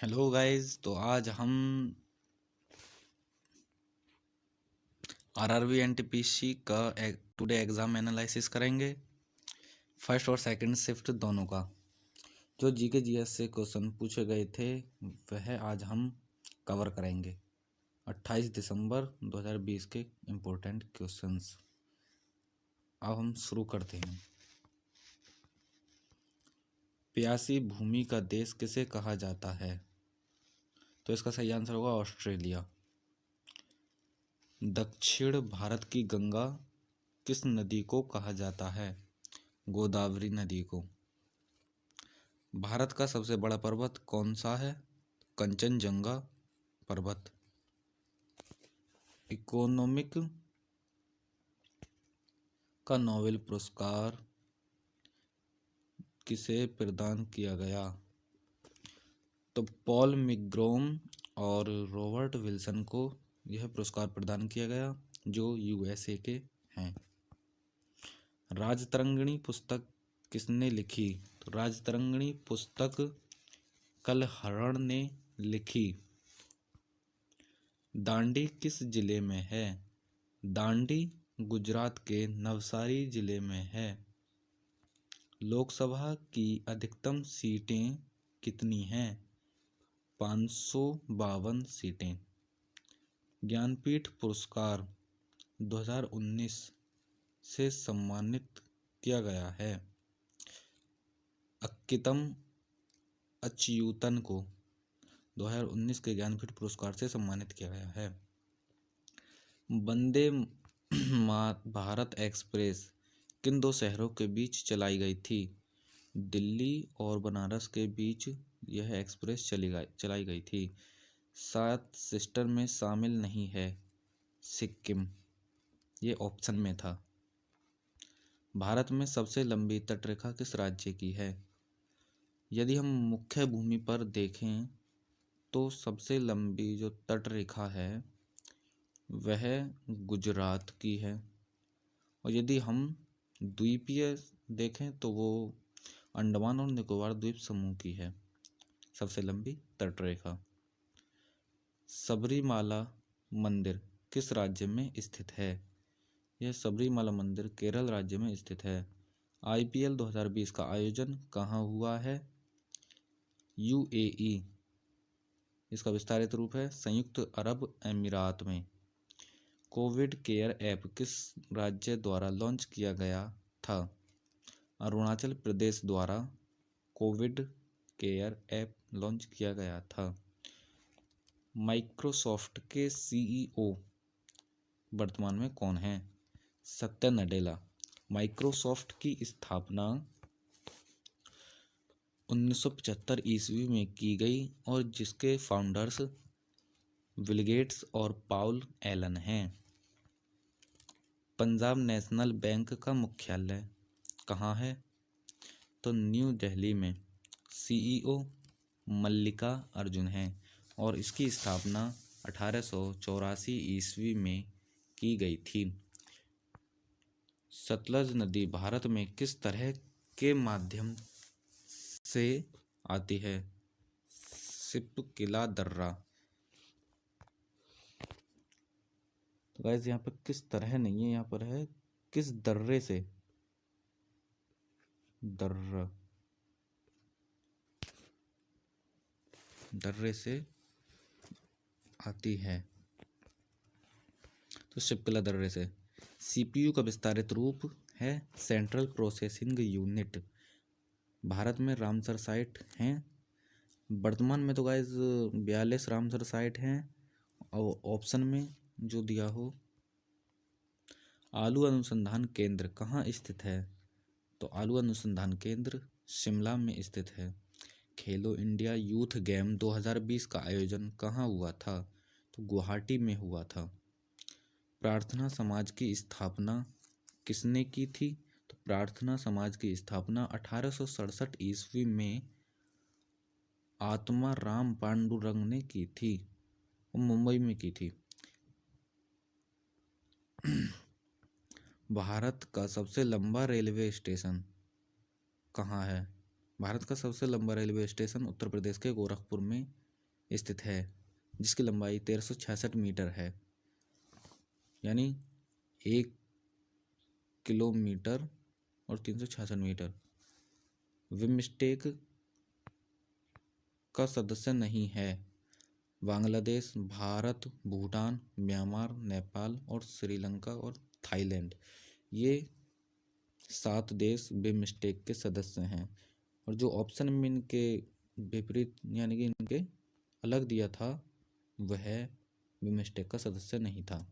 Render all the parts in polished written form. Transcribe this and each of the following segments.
Hello guys. तो आज हम आरआरबी एनटीपीसी का टुडे एग्ज़ाम एनालिसिस करेंगे, फर्स्ट और सेकंड शिफ्ट दोनों का। जो जीके जीएस से क्वेश्चन पूछे गए थे वह आज हम कवर करेंगे। 28 दिसंबर 2020 के इम्पोर्टेंट क्वेश्चंस। अब हम शुरू करते हैं। प्यासी भूमि का देश किसे कहा जाता है? तो इसका सही आंसर होगा ऑस्ट्रेलिया। दक्षिण भारत की गंगा किस नदी को कहा जाता है? गोदावरी नदी को। भारत का सबसे बड़ा पर्वत कौन सा है? कंचनजंगा पर्वत। इकोनॉमिक का नोबेल पुरस्कार किसे प्रदान किया गया? तो पॉल मिग्रोम और रॉबर्ट विल्सन को यह पुरस्कार प्रदान किया गया, जो यूएसए के हैं। राजतरंगिणी पुस्तक किसने लिखी? तो राजतरंगिणी पुस्तक कलहरण ने लिखी। दांडी किस जिले में है? दांडी गुजरात के नवसारी जिले में है। लोकसभा की अधिकतम सीटें कितनी हैं? 552 सीटें। ज्ञानपीठ पुरस्कार 2019 से सम्मानित किया गया है। अक्कितम अच्युतन को 2019 के ज्ञानपीठ पुरस्कार से सम्मानित किया गया है। वंदे भारत एक्सप्रेस किन दो शहरों के बीच चलाई गई थी? दिल्ली और बनारस के बीच यह एक्सप्रेस चलाई गई थी। 7 सिस्टर में शामिल नहीं है सिक्किम, ये ऑप्शन में था। भारत में सबसे लंबी तटरेखा किस राज्य की है? यदि हम मुख्य भूमि पर देखें तो सबसे लंबी जो तटरेखा है वह गुजरात की है, और यदि हम द्वीपीय देखें तो वो अंडमान और निकोबार द्वीप समूह की है सबसे लंबी तटरेखा। सबरीमाला मंदिर किस राज्य में स्थित है? यह सबरीमाला मंदिर केरल राज्य में स्थित है। आईपीएल 2020 का आयोजन कहाँ हुआ है? यूएई, इसका विस्तारित रूप है संयुक्त अरब अमीरात में। कोविड केयर ऐप किस राज्य द्वारा लॉन्च किया गया था? अरुणाचल प्रदेश द्वारा कोविड केयर ऐप लॉन्च किया गया था। माइक्रोसॉफ्ट के सीईओ वर्तमान में कौन है? सत्या नडेला। माइक्रोसॉफ्ट की स्थापना 1975 ईस्वी में की गई और जिसके फाउंडर्स बिल गेट्स और पॉल एलन हैं। पंजाब नेशनल बैंक का मुख्यालय कहाँ है? तो न्यू दिल्ली में। सीईओ मल्लिका अर्जुन हैं और इसकी स्थापना 1884 ईस्वी में की गई थी। सतलज नदी भारत में किस तरह के माध्यम से आती है? सिपकिला दर्रा। तो गाइस यहाँ पर किस तरह नहीं है, यहाँ पर है किस दर्रे से। दर्रे से आती है, तो सिपकिला दर्रे से। सीपीयू का विस्तारित रूप है सेंट्रल प्रोसेसिंग यूनिट। भारत में रामसर साइट हैं वर्तमान में तो गाइस 42 रामसर साइट हैं, और ऑप्शन में जो दिया हो। आलू अनुसंधान केंद्र कहाँ स्थित है? तो आलू अनुसंधान केंद्र शिमला में स्थित है। खेलो इंडिया यूथ गेम 2020 का आयोजन कहाँ हुआ था? तो गुवाहाटी में हुआ था। प्रार्थना समाज की स्थापना किसने की थी? तो प्रार्थना समाज की स्थापना 1867 ईस्वी में आत्मा राम पांडुरंग ने की थी, वो मुंबई में की थी। भारत का सबसे लंबा रेलवे स्टेशन कहाँ है? भारत का सबसे लंबा रेलवे स्टेशन उत्तर प्रदेश के गोरखपुर में स्थित है, जिसकी लंबाई 1366 मीटर है, यानी 1 किलोमीटर और 366 मीटर। बिम्स्टेक का सदस्य नहीं है बांग्लादेश, भारत, भूटान, म्यांमार, नेपाल और श्रीलंका और थाईलैंड। ये 7 देश बिम्स्टेक के सदस्य हैं। और जो ऑप्शन में इनके विपरीत यानी कि इनके अलग दिया था वह बिम्स्टेक का सदस्य नहीं था।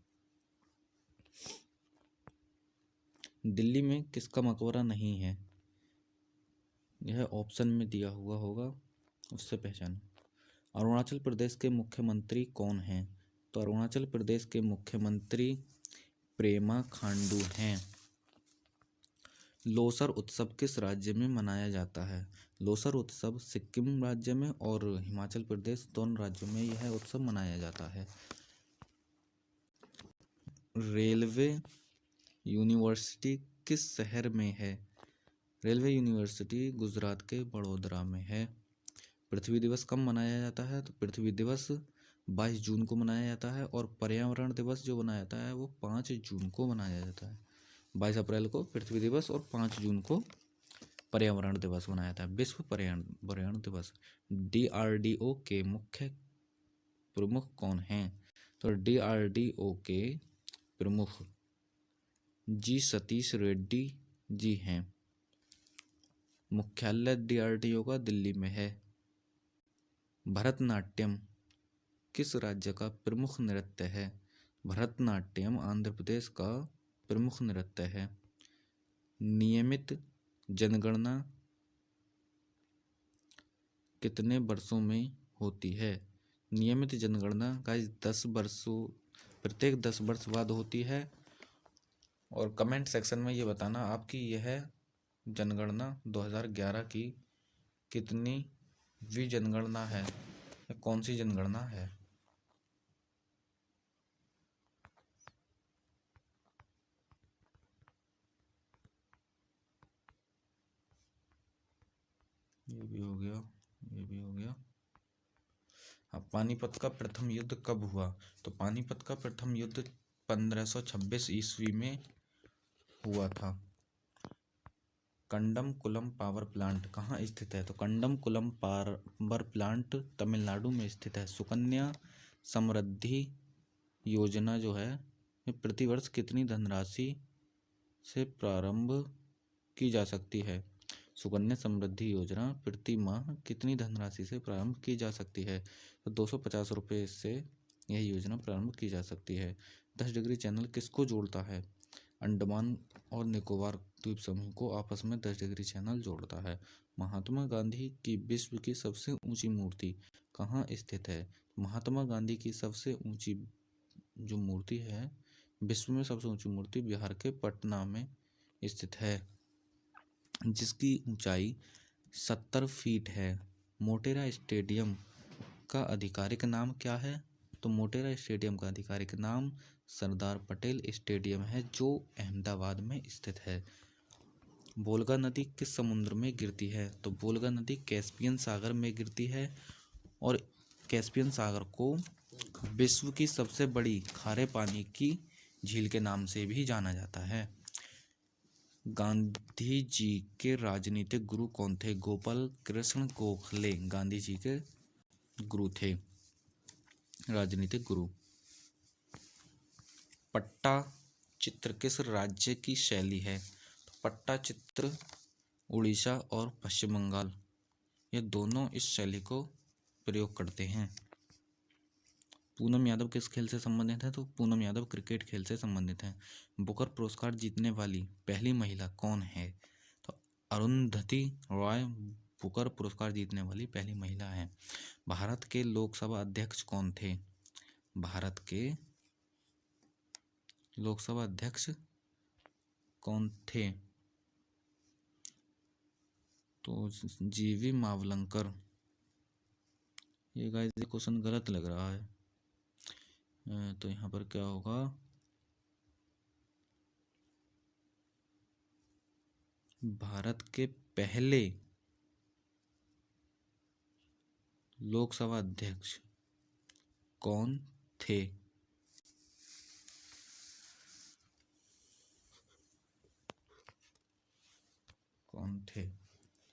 दिल्ली में किसका मकबरा नहीं है? यह ऑप्शन में दिया हुआ होगा, उससे पहचानो। अरुणाचल प्रदेश के मुख्यमंत्री कौन हैं? तो अरुणाचल प्रदेश के मुख्यमंत्री प्रेमा खांडू हैं। लोसर उत्सव किस राज्य में मनाया जाता है? लोसर उत्सव सिक्किम राज्य में और हिमाचल प्रदेश दोनों राज्यों में यह उत्सव मनाया जाता है। रेलवे यूनिवर्सिटी किस शहर में है? रेलवे यूनिवर्सिटी गुजरात के बड़ोदरा में है। पृथ्वी दिवस कब मनाया जाता है? तो पृथ्वी दिवस 22 जून को मनाया जाता है और पर्यावरण दिवस जो मनाया जाता है वो 5 जून को मनाया जाता है। 22 अप्रैल को पृथ्वी दिवस और 5 जून को पर्यावरण दिवस मनाया जाता है, विश्व पर्यावरण दिवस। DRDO के मुख्य प्रमुख कौन हैं? तो DRDO के प्रमुख जी सतीश रेड्डी जी हैं। मुख्यालय DRDO का दिल्ली में है। भरतनाट्यम किस राज्य का प्रमुख नृत्य है? भरतनाट्यम आंध्र प्रदेश का प्रमुख नृत्य है। नियमित जनगणना कितने वर्षों में होती है? नियमित जनगणना गाइस 10 वर्षों प्रत्येक 10 वर्ष बाद होती है। और कमेंट सेक्शन में ये बताना आपकी यह जनगणना 2011 की कितनी जनगणना है, कौन सी जनगणना है। ये भी हो गया, ये भी हो गया। हाँ, पानीपत का प्रथम युद्ध कब हुआ? तो पानीपत का प्रथम युद्ध 1526 ईस्वी में हुआ था। कंडमकुलम पावर प्लांट कहाँ स्थित है? तो कंडमकुलम पावर प्लांट तमिलनाडु में स्थित है। सुकन्या समृद्धि योजना जो है ये प्रतिवर्ष कितनी धनराशि से प्रारंभ की जा सकती है? सुकन्या समृद्धि योजना प्रति माह कितनी धनराशि से प्रारंभ की जा सकती है? तो 250 रुपये से यह योजना प्रारंभ की जा सकती है। 10 डिग्री चैनल किसको जोड़ता है? अंडमान और निकोबार द्वीप समूह को आपस में 10 डिग्री चैनल जोड़ता है। महात्मा गांधी की विश्व की सबसे ऊंची मूर्ति कहाँ स्थित है? महात्मा गांधी की सबसे ऊंची जो मूर्ति है, विश्व में सबसे ऊंची मूर्ति बिहार के पटना में स्थित है, जिसकी ऊंचाई 70 फीट है। मोटेरा स्टेडियम का आधिकारिक नाम क्या है? तो मोटेरा स्टेडियम का आधिकारिक नाम सरदार पटेल स्टेडियम है, जो अहमदाबाद में स्थित है। वोल्गा नदी किस समुद्र में गिरती है? तो वोल्गा नदी कैस्पियन सागर में गिरती है और कैस्पियन सागर को विश्व की सबसे बड़ी खारे पानी की झील के नाम से भी जाना जाता है। गांधी जी के राजनीतिक गुरु कौन थे? गोपाल कृष्ण गोखले गांधी जी के गुरु थे, राजनीतिक गुरु। पट्टा चित्र किस राज्य की शैली है? तो पट्टा चित्र उड़ीसा और पश्चिम बंगाल ये दोनों इस शैली को प्रयोग करते हैं। पूनम यादव किस खेल से संबंधित है? तो पूनम यादव क्रिकेट खेल से संबंधित है। बुकर पुरस्कार जीतने वाली पहली महिला कौन है? तो अरुंधति रॉय बुकर पुरस्कार जीतने वाली पहली महिला है। भारत के लोकसभा अध्यक्ष कौन थे? भारत के लोकसभा अध्यक्ष कौन थे? तो जीवी मावलंकर। ये गाइस ये क्वेश्चन गलत लग रहा है, तो यहाँ पर क्या होगा? भारत के पहले लोकसभा अध्यक्ष कौन थे? कौन थे?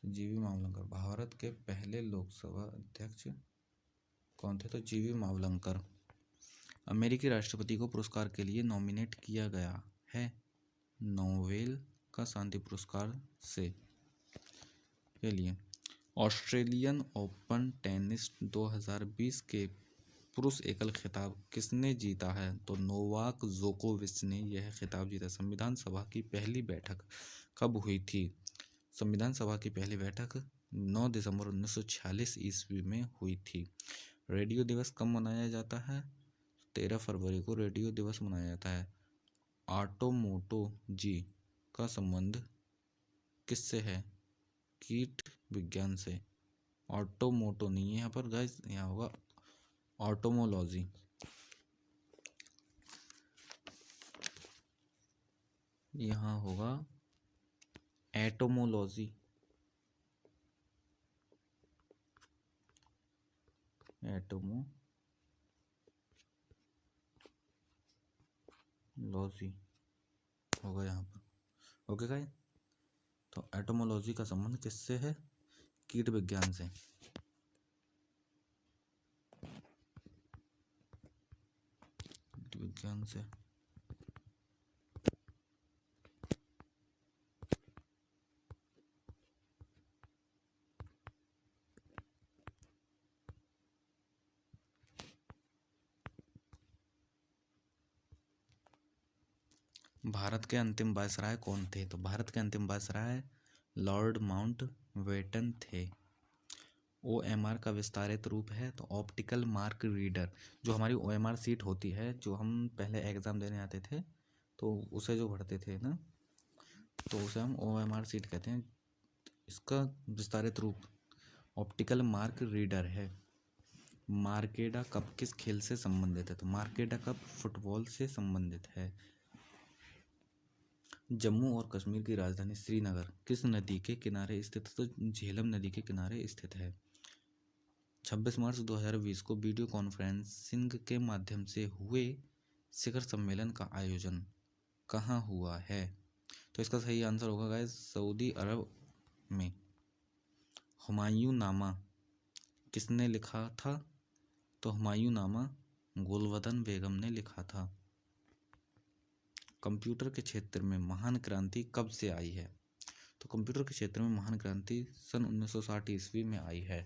जीवी मावलंकर। भारत के पहले लोकसभा अध्यक्ष कौन थे? तो जीवी मावलंकर। अमेरिकी राष्ट्रपति को पुरस्कार के लिए नॉमिनेट किया गया है नोबेल का शांति पुरस्कार से के लिए। ऑस्ट्रेलियन ओपन टेनिस 2020 के पुरुष एकल खिताब किसने जीता है? तो नोवाक जोकोविच ने यह खिताब जीता। संविधान सभा की पहली बैठक कब हुई थी? संविधान सभा की पहली बैठक 9 दिसंबर 1946 ईस्वी में हुई थी। रेडियो दिवस कब मनाया जाता है? 13 फरवरी को रेडियो दिवस मनाया जाता है। ऑटोमोटोलॉजी का संबंध किससे है? कीट विज्ञान से। ऑटोमोटो नहीं है यहाँ पर गाइस, यहाँ होगा ऑटोमोलॉजी। यहाँ होगा एटोमोलॉजी। एटोमोलॉजी होगा यहाँ पर। ओके गाइस, तो एटोमोलॉजी का संबंध किससे है? कीट विज्ञान से। कीट विज्ञान से। भारत के अंतिम वायसराय कौन थे? तो भारत के अंतिम वायसराय लॉर्ड माउंटबेटन थे। OMR का विस्तारित रूप है तो ऑप्टिकल मार्क रीडर। जो हमारी OMR सीट होती है, जो हम पहले एग्ज़ाम देने आते थे तो उसे जो भरते थे ना, तो उसे हम OMR सीट कहते हैं। इसका विस्तारित रूप ऑप्टिकल मार्क रीडर है। मार्केडा कप किस खेल से संबंधित है? तो मार्केडा कप फुटबॉल से संबंधित है। जम्मू और कश्मीर की राजधानी श्रीनगर किस नदी के किनारे स्थित है? तो झेलम नदी के किनारे स्थित है। 26 मार्च 2020 को वीडियो कॉन्फ्रेंसिंग के माध्यम से हुए शिखर सम्मेलन का आयोजन कहाँ हुआ है? तो इसका सही आंसर होगा गाइस सऊदी अरब में। हुमायूं नामा किसने लिखा था? तो हुमायूं नामा गुलबदन बेगम ने लिखा था। कंप्यूटर के क्षेत्र में महान क्रांति कब से आई है? तो कंप्यूटर के क्षेत्र में महान क्रांति सन 1960 ईस्वी में आई है।